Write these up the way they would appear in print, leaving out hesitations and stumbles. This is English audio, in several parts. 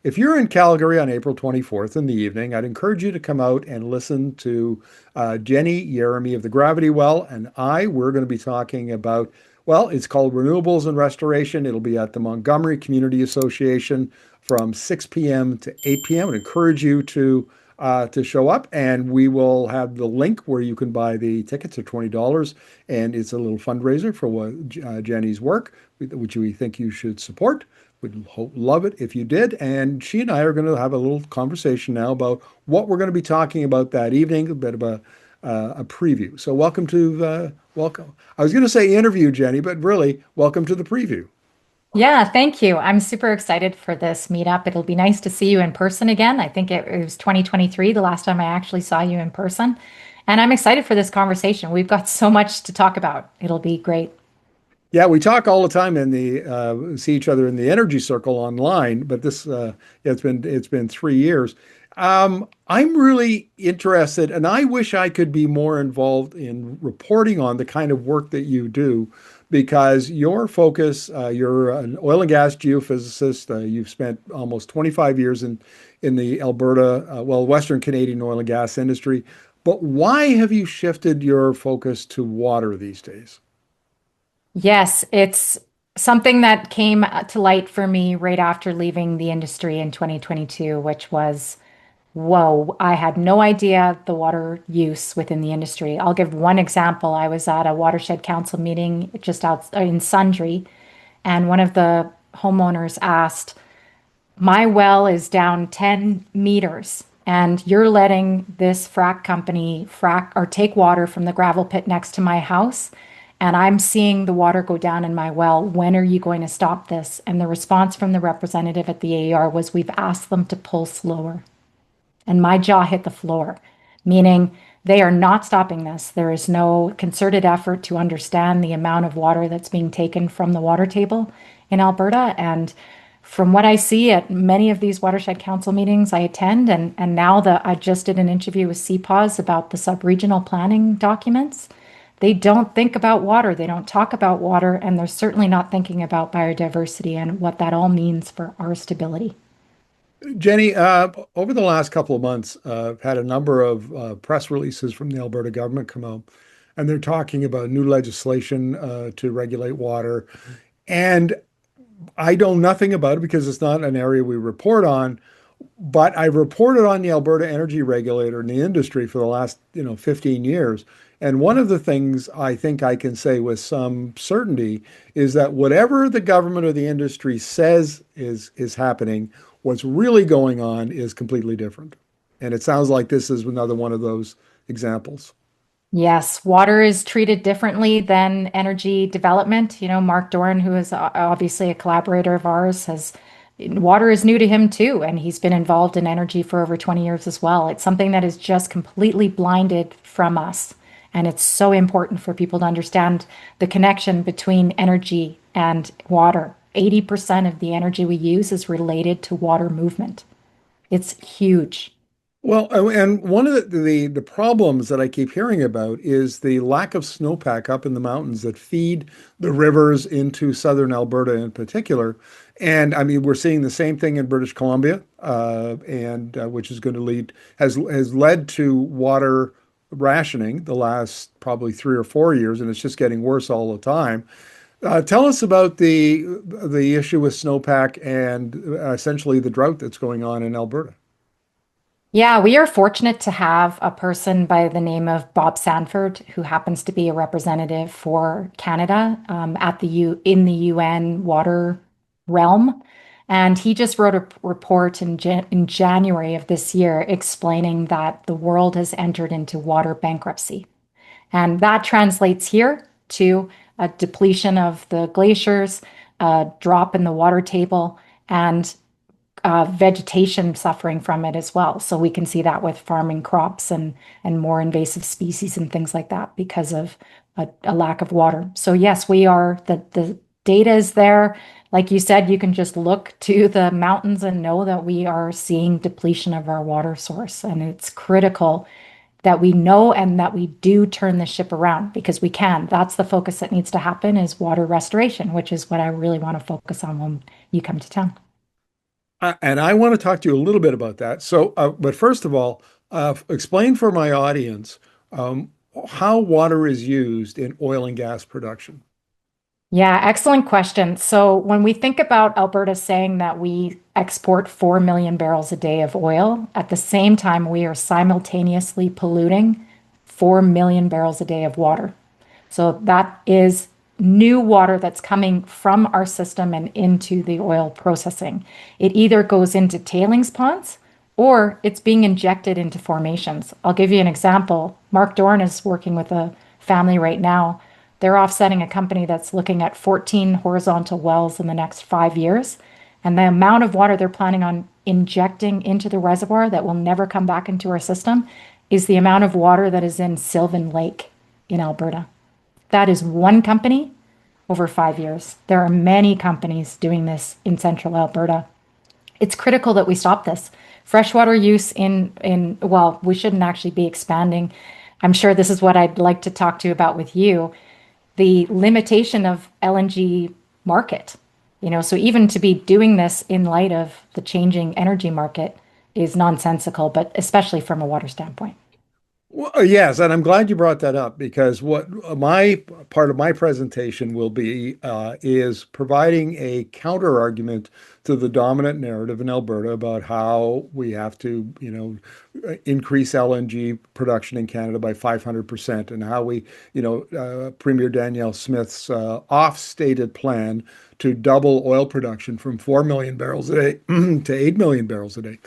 if you're in Calgary on April 24th in the evening, I'd encourage you to come out and listen to Jenny Yeremy of the Gravity Well and we're going to be talking about, well, it's called Renewables and Restoration. It'll be at the Montgomery Community Association from 6 p.m. to 8 p.m. I'd encourage you to show up, and we will have the link where you can buy the tickets at $20, and it's a little fundraiser for what Jenny's work, which we think you should support. We'd love it if you did. And she and I are going to have a little conversation now about what we're going to be talking about that evening, a bit of a preview. So welcome to welcome. I was going to say interview, Jenny, but really welcome to the preview. Yeah, thank you. I'm super excited for this meetup. It'll be nice to see you in person again. I think it was 2023, the last time I actually saw you in person. And I'm excited for this conversation. We've got so much to talk about. It'll be great. Yeah, we talk all the time in the see each other in the energy circle online, but this yeah, it's been 3 years. I'm really interested, and I wish I could be more involved in reporting on the kind of work that you do, because your focus, you're an oil and gas geophysicist. You've spent almost 25 years in the Alberta, well, Western Canadian oil and gas industry. But why have you shifted your focus to water these days? Yes, it's something that came to light for me right after leaving the industry in 2022, which was whoa, I had no idea the water use within the industry. I'll give one example. I was at a watershed council meeting just out in Sundre, and one of the homeowners asked, my well is down 10 meters, and you're letting this frack company frack or take water from the gravel pit next to my house, and I'm seeing the water go down in my well. When are you going to stop this? And the response from the representative at the AER was, we've asked them to pull slower. And my jaw hit the floor, meaning they are not stopping this. There is no concerted effort to understand the amount of water that's being taken from the water table in Alberta. And from what I see at many of these watershed council meetings I attend, and now that I just did an interview with CPAWS about the sub-regional planning documents, they don't think about water. They don't talk about water, and they're certainly not thinking about biodiversity and what that all means for our stability. Jenny, over the last couple of months, I've had a number of press releases from the Alberta government come out, and they're talking about new legislation to regulate water. And I know nothing about it because it's not an area we report on, but I've reported on the Alberta Energy Regulator in the industry for the last, 15 years. And one of the things I think I can say with some certainty is that whatever the government or the industry says is happening, what's really going on is completely different. And it sounds like this is another one of those examples. Yes, water is treated differently than energy development. Mark Doran, who is obviously a collaborator of ours, has water is new to him too, and he's been involved in energy for over 20 years as well. It's something that is just completely blinded from us. And it's so important for people to understand the connection between energy and water. 80% of the energy we use is related to water movement. It's huge. Well, and one of the problems that I keep hearing about is the lack of snowpack up in the mountains that feed the rivers into southern Alberta in particular. And I mean, we're seeing the same thing in British Columbia, and which is going to lead has led to water rationing the last probably 3 or 4 years, and it's just getting worse all the time. Tell us about the issue with snowpack and essentially the drought that's going on in Alberta. Yeah, we are fortunate to have a person by the name of Bob Sanford, who happens to be a representative for Canada at the in the UN water realm. And he just wrote a report in January of this year explaining that the world has entered into water bankruptcy. And that translates here to a depletion of the glaciers, a drop in the water table, and vegetation suffering from it as well. So we can see that with farming crops and more invasive species and things like that because of a lack of water. So yes, we are the data is there. Like you said, you can just look to the mountains and know that we are seeing depletion of our water source. And it's critical that we know and that we do turn the ship around because we can. That's the focus that needs to happen is water restoration, which is what I really want to focus on when you come to town. And I want to talk to you a little bit about that. So, but first of all, explain for my audience um, how water is used in oil and gas production. Yeah, excellent question. So when we think about Alberta saying that we export 4 million barrels a day of oil, at the same time, we are simultaneously polluting 4 million barrels a day of water. So that is new water that's coming from our system and into the oil processing. It either goes into tailings ponds or it's being injected into formations. I'll give you an example. Mark Dorn is working with a family right now. They're offsetting a company that's looking at 14 horizontal wells in the next 5 years. And the amount of water they're planning on injecting into the reservoir that will never come back into our system is the amount of water that is in Sylvan Lake in Alberta. That is one company over 5 years. There are many companies doing this in central Alberta. It's critical that we stop this. Freshwater use well, we shouldn't actually be expanding. I'm sure this is what I'd like to talk to you about with you, the limitation of LNG market. So even to be doing this in light of the changing energy market is nonsensical, but especially from a water standpoint. Well, yes, and I'm glad you brought that up because what my part of my presentation will be is providing a counter argument to the dominant narrative in Alberta about how we have to, increase LNG production in Canada by 500% and how we, Premier Danielle Smith's off-stated plan to double oil production from 4 million barrels a day to 8 million barrels a day.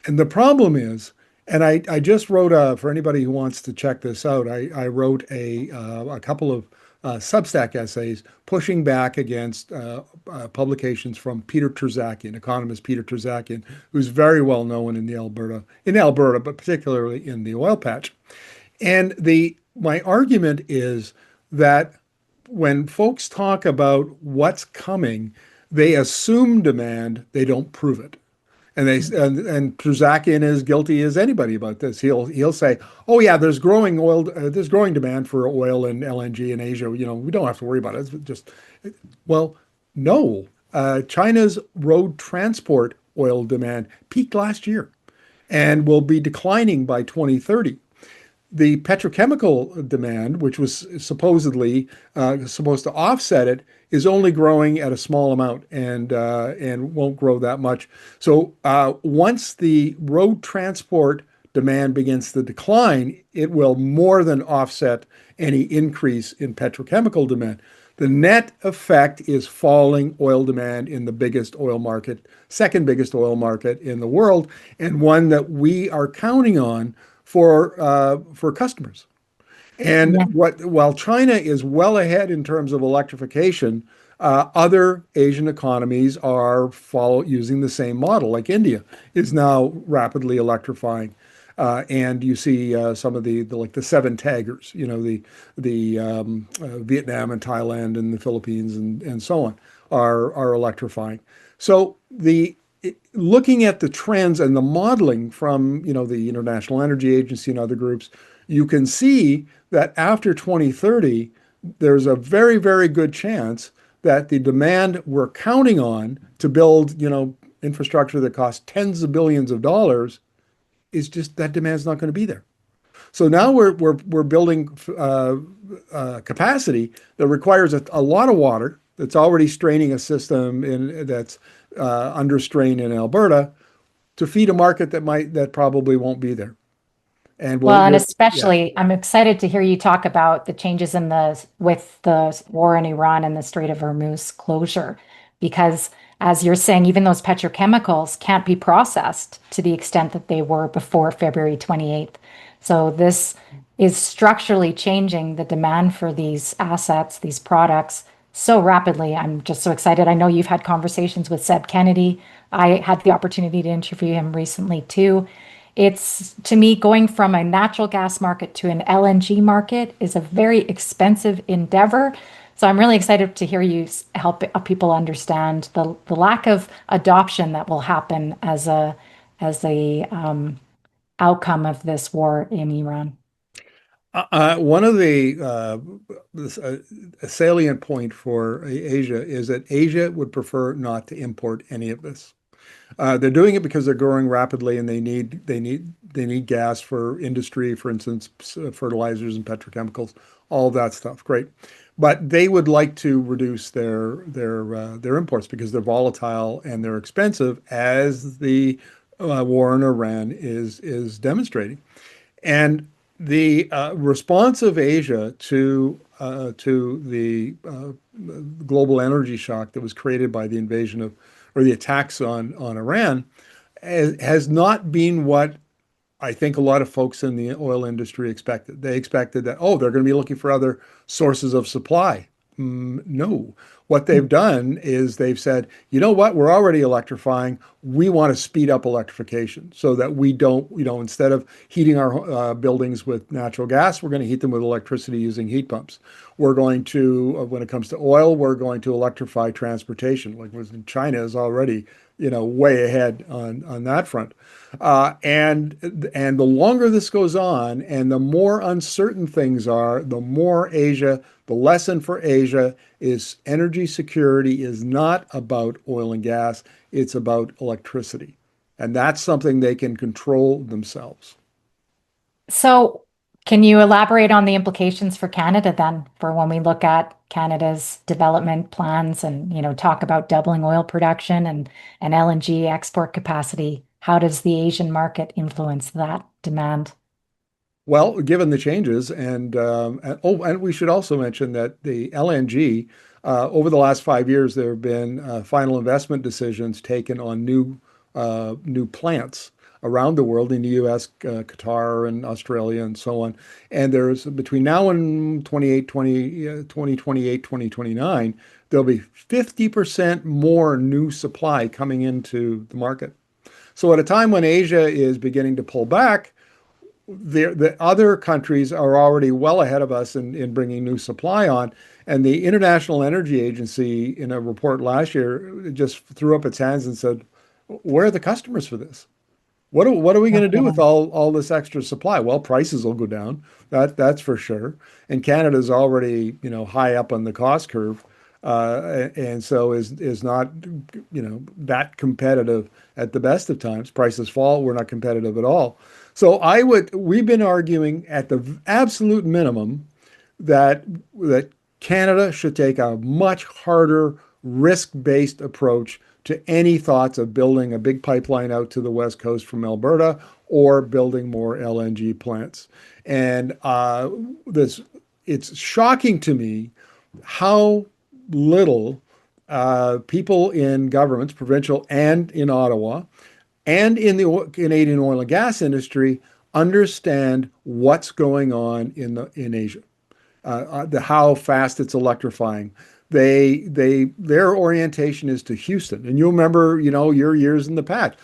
And the problem is, and I just wrote for anybody who wants to check this out, I wrote a couple of Substack essays pushing back against publications from Peter Terzakian, economist Peter Terzakian, who's very well known in Alberta, but particularly in the oil patch. And my argument is that when folks talk about what's coming, they assume demand, they don't prove it. And Terzakian is guilty as anybody about this. He'll say, "Oh yeah, there's growing demand for oil and LNG in Asia. We don't have to worry about it. It's just well, no. China's road transport oil demand peaked last year and will be declining by 2030. The petrochemical demand, which was supposedly supposed to offset it, is only growing at a small amount and won't grow that much. So once the road transport demand begins to decline, it will more than offset any increase in petrochemical demand. The net effect is falling oil demand in the biggest oil market, second biggest oil market in the world, and one that we are counting on for customers. And Yeah. while China is well ahead in terms of electrification, other Asian economies are using the same model. Like India is now rapidly electrifying, and you see some of the like the seven taggers, the Vietnam and Thailand and the Philippines and so on are electrifying. So looking at the trends and the modeling from the International Energy Agency and other groups, you can see that after 2030, there's a very, very good chance that the demand we're counting on to build, infrastructure that costs tens of billions of dollars is just that demand's not going to be there. So now we're building capacity that requires a lot of water that's already straining a system that's under strain in Alberta to feed a market that probably won't be there. And Well, and yeah. especially, I'm excited to hear you talk about the changes with the war in Iran and the Strait of Hormuz closure, because as you're saying, even those petrochemicals can't be processed to the extent that they were before February 28th. So this is structurally changing the demand for these assets, these products so rapidly. I'm just so excited. I know you've had conversations with Seb Kennedy. I had the opportunity to interview him recently too. It's to me going from a natural gas market to an LNG market is a very expensive endeavor. So I'm really excited to hear you help people understand the lack of adoption that will happen as a outcome of this war in Iran. One of the a salient point for Asia is that Asia would prefer not to import any of this. They're doing it because they're growing rapidly and they need gas for industry, for instance, fertilizers and petrochemicals, all of that stuff. Great. But they would like to reduce their imports because they're volatile and they're expensive, as the war in Iran is demonstrating. And the response of Asia to the global energy shock that was created by the invasion of, or the attacks on Iran has not been what I think a lot of folks in the oil industry expected. They expected that, oh, they're going to be looking for other sources of supply. No. What they've done is they've said, you know what, we're already electrifying. We want to speed up electrification so that we don't, instead of heating our buildings with natural gas, we're going to heat them with electricity using heat pumps. We're going to, when it comes to oil, we're going to electrify transportation. Like was in China is already, way ahead on that front. And the longer this goes on, and the more uncertain things are, the more Asia. The lesson for Asia is energy security is not about oil and gas; it's about electricity, and that's something they can control themselves. So, can you elaborate on the implications for Canada then, for when we look at Canada's development plans and, talk about doubling oil production and LNG export capacity? How does the Asian market influence that demand? Well, given the changes, and we should also mention that the LNG, over the last 5 years, there have been final investment decisions taken on new plants around the world in the U.S., Qatar, and Australia, and so on. And there's between now and 2028, 2029, there'll be 50% more new supply coming into the market. So at a time when Asia is beginning to pull back, the other countries are already well ahead of us in bringing new supply on. And the International Energy Agency, in a report last year, just threw up its hands and said, where are the customers for this? What are we going No to do with kidding. all this extra supply? Well, prices will go down. That's for sure. And Canada's already, high up on the cost curve, and so is not, that competitive at the best of times. Prices fall, we're not competitive at all. So we've been arguing at the absolute minimum that that Canada should take a much harder risk-based approach to any thoughts of building a big pipeline out to the West Coast from Alberta or building more LNG plants. And this it's shocking to me how little people in governments, provincial and in Ottawa, and in the Canadian oil and gas industry understand what's going on in Asia, the how fast it's electrifying. Their orientation is to Houston, and you remember, your years in the past.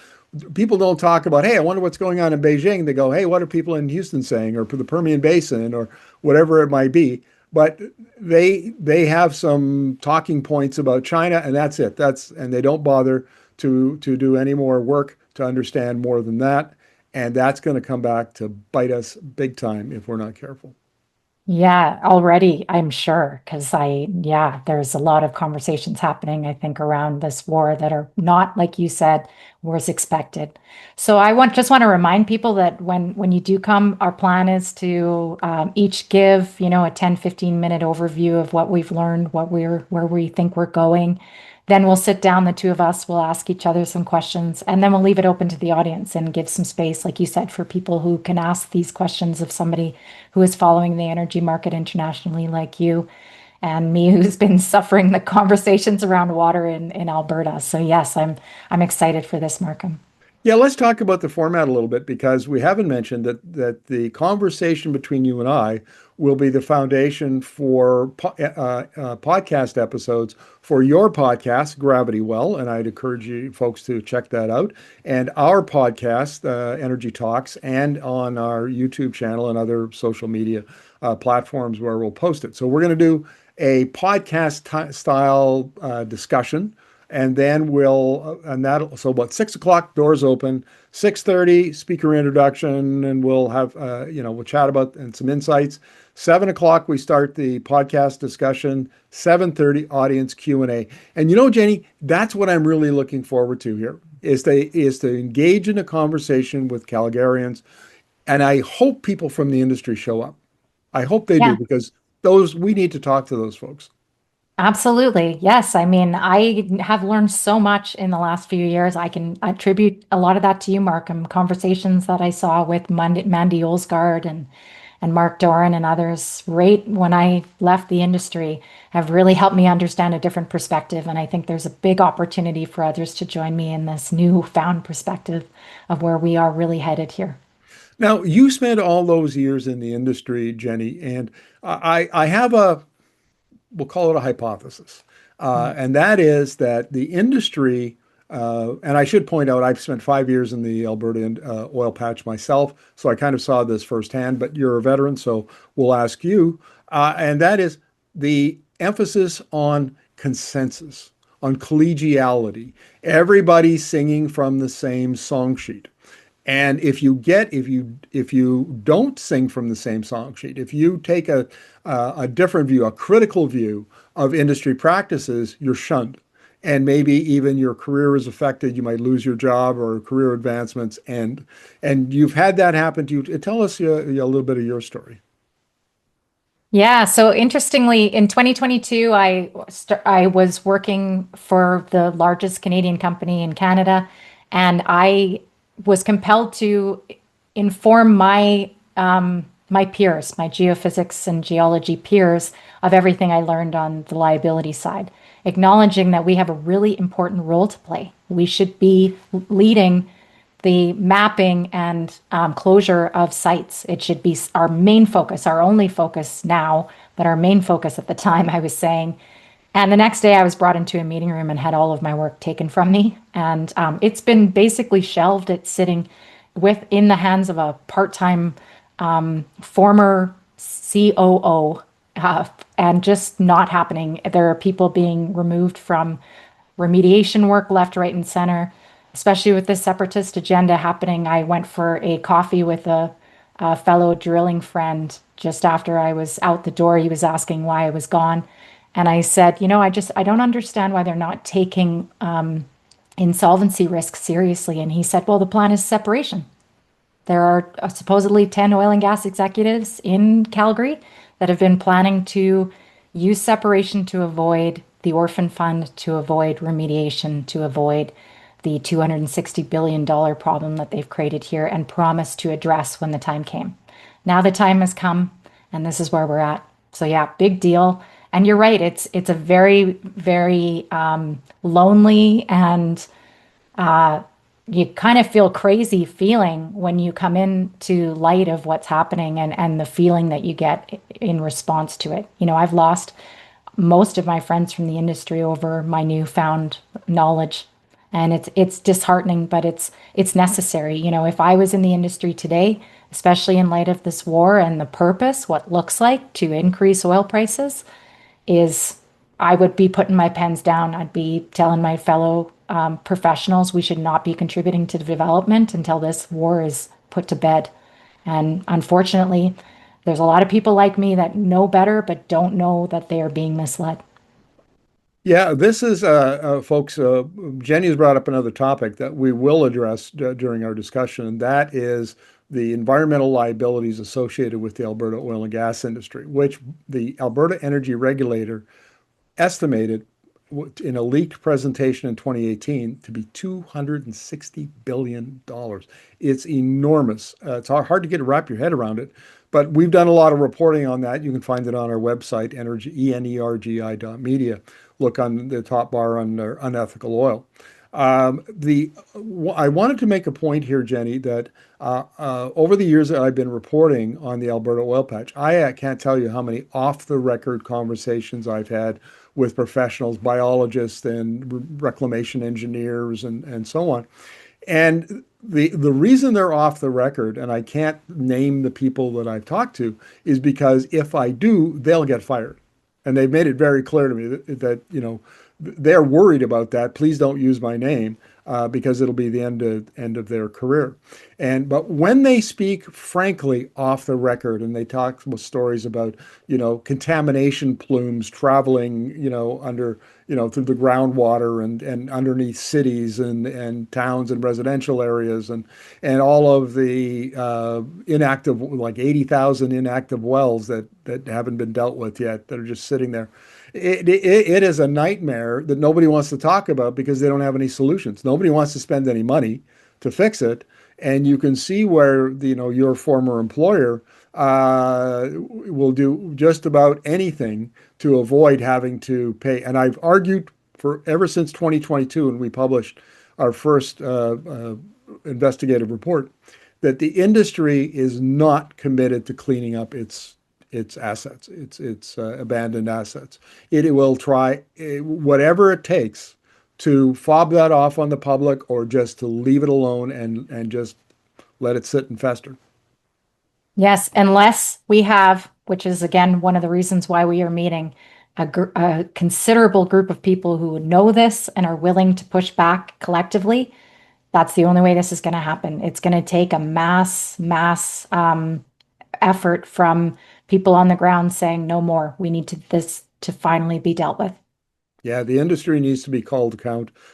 People don't talk about, hey, I wonder what's going on in Beijing. They go, hey, what are people in Houston saying, or the Permian Basin, or whatever it might be. But they have some talking points about China, and that's it. And they don't bother to do any more work to understand more than that. And that's going to come back to bite us big time if we're not careful. Yeah, already, I'm sure, because yeah, there's a lot of conversations happening, I think, around this war that are not, like you said, wars expected. So just want to remind people that when you do come, our plan is to each give, a 10-15 minute overview of what we've learned, where we think we're going. Then we'll sit down, the two of us, we'll ask each other some questions, and then we'll leave it open to the audience and give some space, like you said, for people who can ask these questions of somebody who is following the energy market internationally, like you and me, who's been suffering the conversations around water in Alberta. So yes, I'm excited for this, Markham. Yeah, let's talk about the format a little bit because we haven't mentioned that the conversation between you and I will be the foundation for podcast episodes for your podcast, Gravity Well, and I'd encourage you folks to check that out. And our podcast, Energy Talks, and on our YouTube channel and other social media platforms where we'll post it. So we're going to do a podcast style discussion, and then and that so about 6 o'clock, doors open. 6:30, speaker introduction, and we'll have we'll chat about and some insights. 7 o'clock, we start the podcast discussion. 7:30, audience Q&A. And Jenny, that's what I'm really looking forward to here. is to engage in a conversation with Calgarians, and I hope people from the industry show up. I hope they do Yeah. because those we need to talk to those folks. Absolutely. Yes. I mean, I have learned so much in the last few years. I can attribute a lot of that to you, Markham. Conversations that I saw with Mandy Olsgaard and Mark Doran and others right when I left the industry have really helped me understand a different perspective. And I think there's a big opportunity for others to join me in this newfound perspective of where we are really headed here. Now, you spent all those years in the industry, Jenny, and I have a we'll call it a hypothesis. Mm. And that is that the industry, and I should point out, I've spent 5 years in the Alberta oil patch myself, so I kind of saw this firsthand, but you're a veteran, so we'll ask you. And that is the emphasis on consensus, on collegiality, everybody singing from the same song sheet. And if you don't sing from the same song sheet, if you take a different view, a critical view of industry practices, you're shunned. And maybe even your career is affected. You might lose your job or career advancements. And you've had that happen to you. Tell us a little bit of your story. Yeah, so interestingly, in 2022, I was working for the largest Canadian company in Canada, and I was compelled to inform my peers, my geophysics and geology peers, of everything I learned on the liability side, acknowledging that we have a really important role to play. We should be leading the mapping and closure of sites. It should be our main focus, our only focus now, but our main focus at the time, I was saying. And the next day, I was brought into a meeting room and had all of my work taken from me. And it's been basically shelved. It's sitting in the hands of a part-time former COO, and just not happening. There are people being removed from remediation work left, right, and center, especially with this separatist agenda happening. I went for a coffee with a fellow drilling friend just after I was out the door. He was asking why I was gone. And I said, I don't understand why they're not taking insolvency risk seriously. And he said, well, the plan is separation. There are supposedly 10 oil and gas executives in Calgary that have been planning to use separation to avoid the orphan fund, to avoid remediation, to avoid the $260 billion problem that they've created here and promised to address when the time came. Now the time has come, and this is where we're at. So yeah, big deal. And you're right, it's a very, very lonely and you kind of feel crazy feeling when you come into light of what's happening and the feeling that you get in response to it. I've lost most of my friends from the industry over my newfound knowledge. And it's disheartening, but it's necessary. If I was in the industry today, especially in light of this war and the purpose, what looks like to increase oil prices, is I would be putting my pens down. I'd be telling my fellow professionals we should not be contributing to the development until this war is put to bed. And unfortunately, there's a lot of people like me that know better, but don't know that they are being misled. Yeah, this is, folks, Jenny has brought up another topic that we will address during our discussion, and that is the environmental liabilities associated with the Alberta oil and gas industry, which the Alberta Energy Regulator estimated in a leaked presentation in 2018 to be $260 billion. It's enormous. It's hard to wrap your head around it, but we've done a lot of reporting on that. You can find it on our website, energy, energi.media. Look on the top bar under unethical oil. The I wanted to make a point here, Jenny, that over the years that I've been reporting on the Alberta oil patch, I can't tell you how many off-the-record conversations I've had with professionals, biologists, and reclamation engineers, and so on. And the reason they're off the record, and I can't name the people that I've talked to, is because if I do, they'll get fired. And they've made it very clear to me that they're worried about that. Please don't use my name. because it'll be the end of their career. But when they speak frankly off the record and they talk with stories about, contamination plumes traveling, under, through the groundwater and underneath cities and towns and residential areas and all of the inactive, like 80,000 inactive wells that haven't been dealt with yet, that are just sitting there. It is a nightmare that nobody wants to talk about because they don't have any solutions. Nobody wants to spend any money to fix it. And you can see where, your former employer will do just about anything to avoid having to pay. And I've argued for ever since 2022, when we published our first investigative report, that the industry is not committed to cleaning up its assets, its abandoned assets. It will try whatever it takes to fob that off on the public or just to leave it alone and just let it sit and fester. Yes, unless we have, which is again one of the reasons why we are meeting, a considerable group of people who know this and are willing to push back collectively. That's the only way this is going to happen. It's going to take a mass effort from people on the ground saying no more. We need this to finally be dealt with. Yeah, the industry needs to be called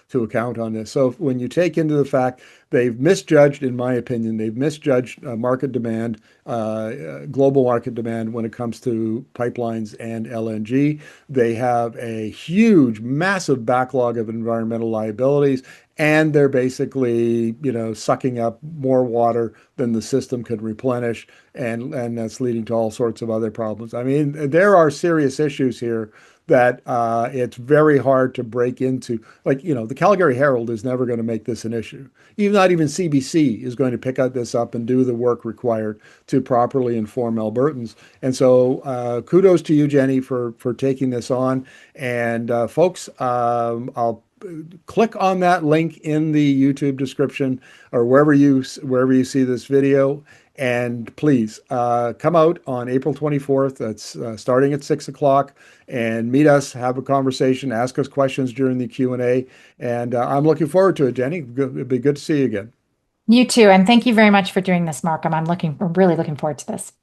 to account on this. So when you take into the fact they've misjudged, in my opinion, they've misjudged market demand, global market demand when it comes to pipelines and LNG. They have a huge, massive backlog of environmental liabilities, and they're basically, sucking up more water than the system can replenish, and that's leading to all sorts of other problems. I mean, there are serious issues here that it's very hard to break into. Like, the Calgary Herald is never going to make this an issue. Not even CBC is going to pick up this up and do the work required to properly inform Albertans. And so kudos to you, Jenny, for taking this on. And folks, I'll click on that link in the YouTube description or wherever you see this video. And please come out on April 24th. That's starting at 6 o'clock, and meet us, have a conversation, ask us questions during the Q&A. And I'm looking forward to it, Jenny. It'd be good to see you again. You too, and thank you very much for doing this, Markham. I'm really looking forward to this.